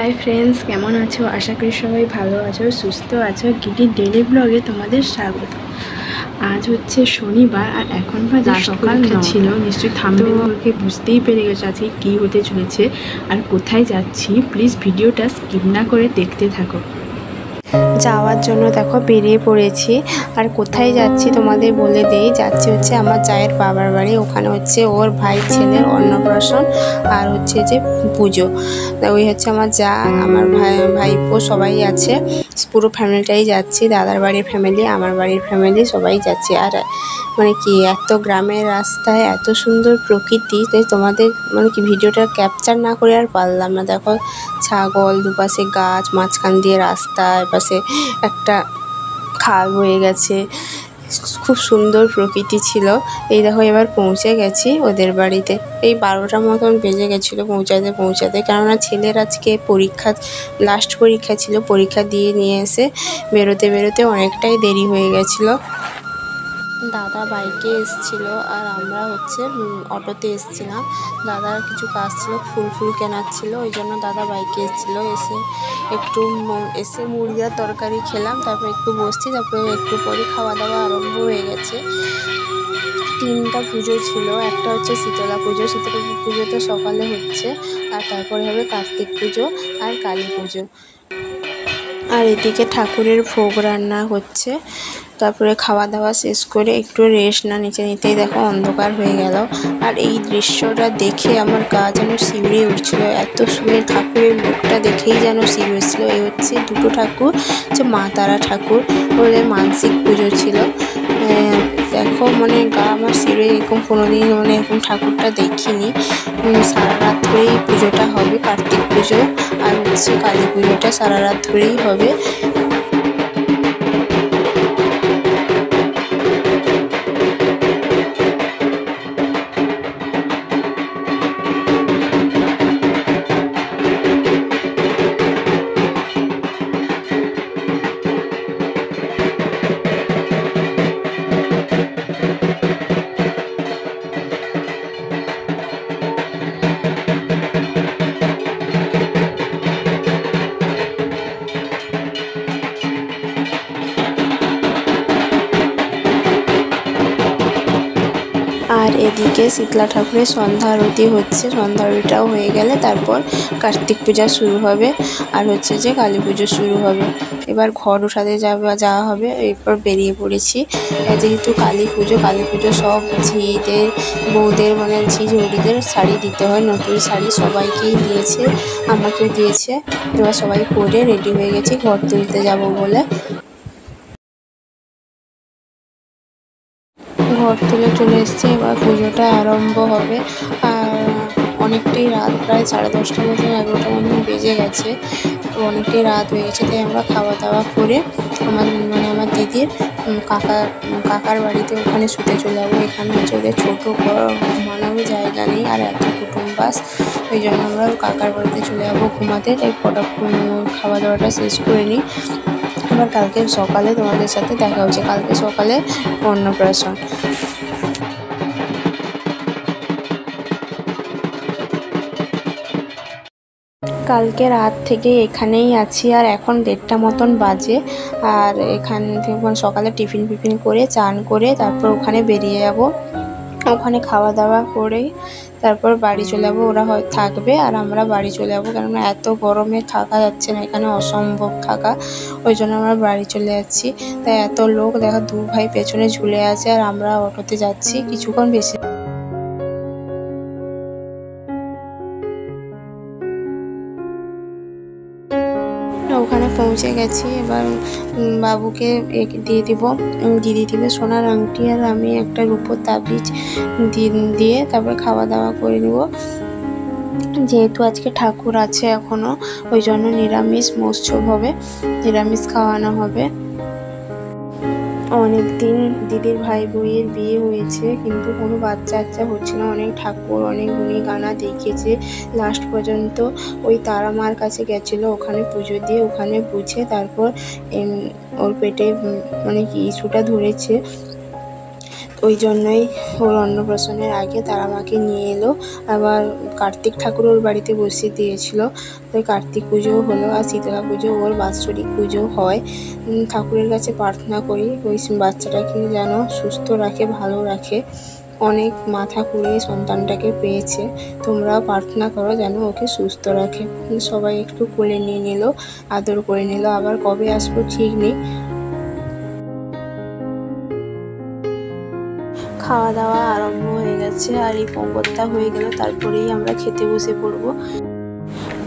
Hi friends, কেমন আছো? আশা করি সবাই ভালো আছো, সুস্থ আছো। গিটির ডেলি ব্লগে তোমাদের স্বাগত। আজ হচ্ছে শনিবার আর এখন বাজে সকাল ছিল। নিশ্চয়ই থাম্বনেল বুঝতেই পেরে গেছো আজকে কী হতে চলেছে আর কোথায় যাচ্ছি। প্লিজ ভিডিওটা স্কিপ না করে দেখতে থাকো। যাওয়ার জন্য দেখো বেরিয়ে পড়েছি। আর কোথায় যাচ্ছি তোমাদের বলে দেই। যাচ্ছি হচ্ছে আমার জায়ের বাবার বাড়ি। ওখানে হচ্ছে ওর ভাই ছেলের অন্নপ্রাশন আর হচ্ছে যে পুজো। ওই হচ্ছে আমার যা, আমার ভাইপো সবাই আছে, পুরো ফ্যামিলিটাই যাচ্ছি। দাদার বাড়ির ফ্যামিলি, আমার বাড়ির ফ্যামিলি সবাই যাচ্ছি। আর মানে কি এত গ্রামের রাস্তায় এত সুন্দর প্রকৃতি, তাই তোমাদের মানে কি ভিডিওটা ক্যাপচার না করে আর পারলাম না। দেখো ছাগল, দুপাশে গাছ, মাঝখান দিয়ে রাস্তা, এপাশে একটা খাল বয়ে গেছে। খুব সুন্দর প্রকৃতি ছিল। এই দেখো এবার পৌঁছে গেছি ওদের বাড়িতে। এই 12টার মতন বেজে গেছিলো পৌঁছাতে, কেননা ছেলের আজকে পরীক্ষা, লাস্ট পরীক্ষা ছিল। পরীক্ষা দিয়ে নিয়ে এসে বেরোতে অনেকটাই দেরি হয়ে গেছিলো। দাদা বাইকে এসেছিল আর আমরা হচ্ছে অটোতে এসেছিলাম। দাদার কিছু কাজ ছিল, ফুল কেনার ছিল, ওই জন্য দাদা বাইকে এসেছিল। এসে মুড়ি আর তরকারি খেলাম, তারপর একটু বসছি, তারপরে একটু পরে খাওয়া দাওয়া আরম্ভ হয়ে গেছে। 3টা পুজো ছিল। একটা হচ্ছে শীতলা পুজো তো সকালে হচ্ছে, আর তারপরে হবে কার্তিক পুজো আর কালী পুজো। আর এদিকে ঠাকুরের ভোগ রান্না হচ্ছে। তারপরে খাওয়া দাওয়া শেষ করে একটু রেস্ট নিতেই দেখো অন্ধকার হয়ে গেল। আর এই দৃশ্যটা দেখে আমার গা যেন শিউরে উঠছিল। এত সুন্দর ঠাকুরের মুখটা দেখেই যেন শিউরে উঠছিল। এই হচ্ছে দুটো ঠাকুর, হচ্ছে মা তারা ঠাকুর, ওদের মানসিক পুজো ছিল। দেখো মানে গা আমার শিউরে, এরকম কোনোদিন মানে এরকম ঠাকুরটা দেখিনি। সারা রাত ধরেই পুজোটা হবে, কার্তিক পুজো আর হচ্ছে কালী পুজোটা সারা রাত ধরেই হবে। আর এদিকে শীতলা ঠাকুরের সন্ধ্যা আরতি হচ্ছে। সন্ধ্যা আরতিটাও হয়ে গেলে তারপর কার্তিক পূজা শুরু হবে আর হচ্ছে যে কালী পুজো শুরু হবে। এবার ঘর উঠাতে যাওয়া হবে। এরপর বেরিয়ে পড়েছি। যেহেতু কালী পুজো সব ঝিদের বউদের মানে ঝিঝৌড়িদের শাড়ি দিতে হয়, নতুন শাড়ি সবাইকেই দিয়েছে, আমাকেও দিয়েছে। এবার সবাই পরে রেডি হয়ে গেছি ঘর তুলতে যাব বলে। ঘর তুলে চলে এসছে, এবার পুজোটা আরম্ভ হবে। আর অনেকটাই রাত, প্রায় 10:30 মতন 11টা মতন বেজে গেছে। তো অনেকটাই রাত হয়ে গেছে, তাই আমরা খাওয়া দাওয়া করে আমার দিদির কাকার বাড়িতে ওখানে শুতে চলে যাবো। এখানে হচ্ছে ওদের ছোটো ঘর, ঘুমানোরও জায়গা নেই আর এত কুটুমবাস, ওই জন্য আমরা কাকার বাড়িতে চলে যাবো ঘুমাতে। তাই খাওয়া দাওয়াটা শেষ করে নিই। আবার কালকে সকালে তোমাদের সাথে দেখা হচ্ছে। কালকে সকালে অন্নপ্রাশন। কালকে রাত থেকে এখানেই আছি আর এখন 1:30টা মতন বাজে। আর এখান থেকে সকালে টিফিন করে চান করে তারপর ওখানে বেরিয়ে যাব। ওখানে খাওয়া দাওয়া করে তারপর বাড়ি চলে যাবো। ওরা হয়তো থাকবে আর আমরা বাড়ি চলে যাবো, কেননা এত গরমে থাকা যাচ্ছে না, এখানে অসম্ভব থাকা, ওই জন্য আমরা বাড়ি চলে যাচ্ছি। তাই এত লোক দেখো, 2 ভাই পেছনে ঝুলে আছে আর আমরা অটোতে যাচ্ছি। কিছুক্ষণ বেশি ওখানে পৌঁছে গেছি। এবার বাবুকে দিয়ে দিব, দিদি দিবে সোনার আংটি আর আমি একটা রূপোর তাবিজ দিয়ে তারপর খাওয়া দাওয়া করে নেব। যেহেতু আজকে ঠাকুর আছে এখনও, ওই জন্য নিরামিষ মৎস্যব হবে, নিরামিষ খাওয়ানো হবে। অনেক দিন দিদির ভাই বইয়ের বিয়ে হয়েছে, কিন্তু কোনো বাচ্চা হচ্ছে না। অনেক ঠাকুর, অনেক গুণী গানা দেখিয়েছে। লাস্ট পর্যন্ত ওই তারা মার কাছে গেছিলো, ওখানে পুজো দিয়ে ওখানে বুঝে তারপর ওর পেটে মানে কি ইস্যুটা ধরেছে। ওই জন্যই ওর অন্নপ্রাশনের আগে তারা মাকে নিয়ে এলো। আবার কার্তিক ঠাকুর ওর বাড়িতে বসিয়ে দিয়েছিল, ওই কার্তিক পুজোও হলো আর শীতলা পুজো ওর বাৎসরিক পুজো হয়। ঠাকুরের কাছে প্রার্থনা করি ওই বাচ্চাটাকে যেন সুস্থ রাখে, ভালো রাখে। অনেক মাথা ঘুরে সন্তানটাকে পেয়েছে, তোমরাও প্রার্থনা করো যেন ওকে সুস্থ রাখে। সবাই একটু কোলে নিয়ে নিল, আদর করে নিল। আবার কবে আসবো ঠিক নেই। খাওয়া দাওয়া আরম্ভ হয়ে গেছে আর এই পঙ্গতটা হয়ে গেল, তারপরেই আমরা খেতে বসে পড়বো।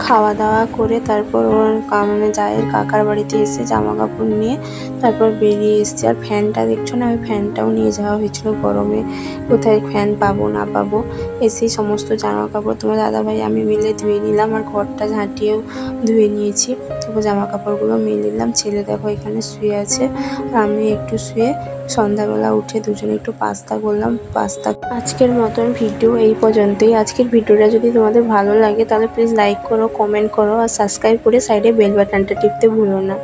খাওয়া দাওয়া করে তারপর ওর মানে জায়ের কাকার বাড়িতে এসে জামা কাপড় নিয়ে তারপর বেরিয়ে এসছে। আর ফ্যানটা দেখছো না, ওই ফ্যানটাও নিয়ে যাওয়া হয়েছিল, গরমে কোথায় ফ্যান পাবো না পাবো। এসেই সমস্ত জামা কাপড় তোমার দাদাভাই আমি মিলে ধুয়ে নিলাম, আর ঘরটা ঝাঁটিয়েও ধুয়ে নিয়েছি। তারপর জামা কাপড়গুলো মেলে নিলাম। ছেলে দেখো এখানে শুয়ে আছে আর আমি একটু শুয়ে সন্ধ্যাবেলা উঠে দুজনে একটু পাস্তা করলাম। আজকের মতন ভিডিও এই পর্যন্তই। আজকের ভিডিওটা যদি তোমাদের ভালো লাগে তাহলে প্লিজ লাইক করো, কমেন্ট করো আর সাবস্ক্রাইব করে সাইডে বেল বাটনটা টিপতে ভুলো না।